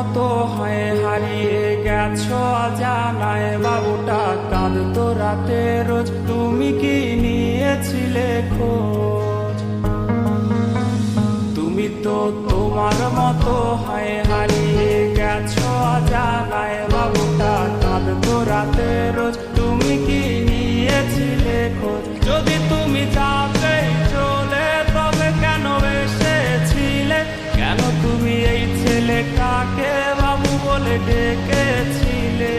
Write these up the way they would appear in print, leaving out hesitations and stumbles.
মতো হয় হারিয়ে গেছো অজানায়। বাবুটা কাঁদতো রাতে রোজ, তুমি কি নিয়েছিলে খোঁজ? তুমি তো তোমার মতো হয় হারিয়ে গেছো অজানায়। বাবুটা কাঁদতো রাতে রোজ, তুমি কি নিয়েছিলে খোঁজ? যদি তুমি যাবে চলে তবে কেন এসেছিলে? কেন তুমি এই ছেলেটাকে বাবু বলে ডেকেছিলে?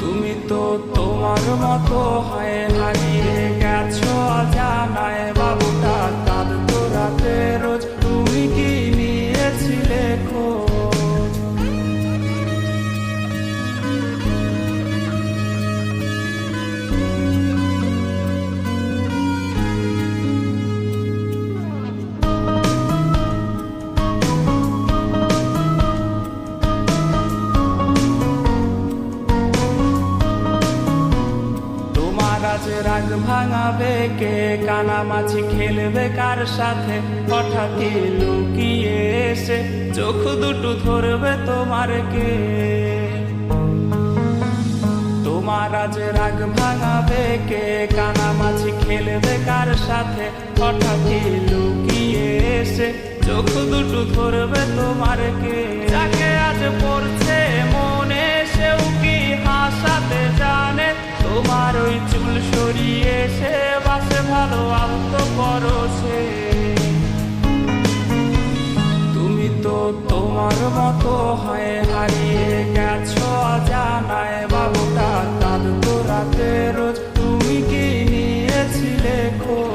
তুমি তো তোমার মতো হয় হারিয়ে গেছো অজানায়। বাবুটা কাঁদতো রাতে রোজ, তুমি কি নিয়েছিলে খোঁজ? আজ রাগ ভাঙাবে কে? কানামাছি খেলবে কার সাথে? হঠাৎই লুকিয়ে এসে চোখ দুটো ধরবে তোমার কে? তোমার আজ রাগ ভাঙাবে কে? কানামাছি খেলবে কার সাথে? হঠাৎই লুকিয়ে এসে চোখ দুটো ধরবে তোমার কে? যাকে আজ পড়ছে মনে সেও কি হাসাতে জানে? তোমার ওই চুল সরিয়ে সে বাসে ভালো আলতো পরশে। তুমি তো তোমার মতো হয় হারিয়ে গেছো অজানায়। বাবুটা কাঁদতো রাতে রোজ, তুমি কি নিয়েছিলে খোঁজ?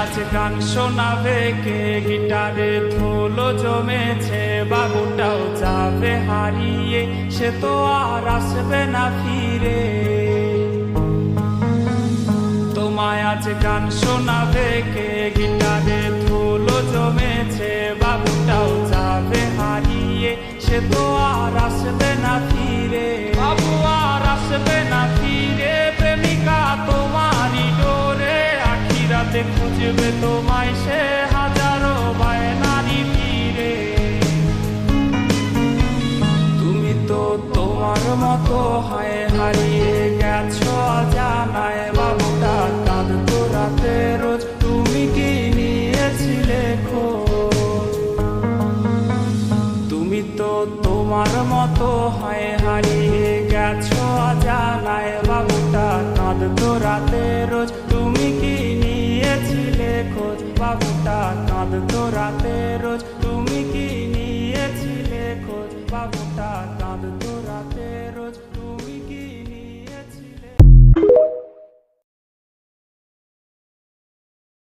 আজ গান শোনাবে কে? গিটারে ধুলো জমেছে, বাবুটাও যাবে হারিয়ে, সে তো আর আসবে না ফিরে। তোমায় আজ গান শোনাবে কে? গিটারে ধুলো জমেছে, বাবুটাও যাবে হারিয়ে, সে তো আর আসবে না ফিরে। বাবু আর আসবে না ফিরে, প্রেমিকা তোমারই ডোরে রাতে খুঁজবে তোমায় সে হাজারো বায়নারি ফিরে। তুমি তো তোমার মতো হয় হারিয়ে গেছো অজানায়। বাবুটা কাঁদতো রাতে রোজ, তুমি কি নিয়েছিলে খোঁজ? তুমি তো তোমার মতো হয় হারিয়ে গেছো অজানায়। বাবুটা কাঁদতো রাতে রোজ, তুমি কি নিয়েছিলে খোঁজ? বাবুটা কাঁদতো রাতে রোজ, তুমি কি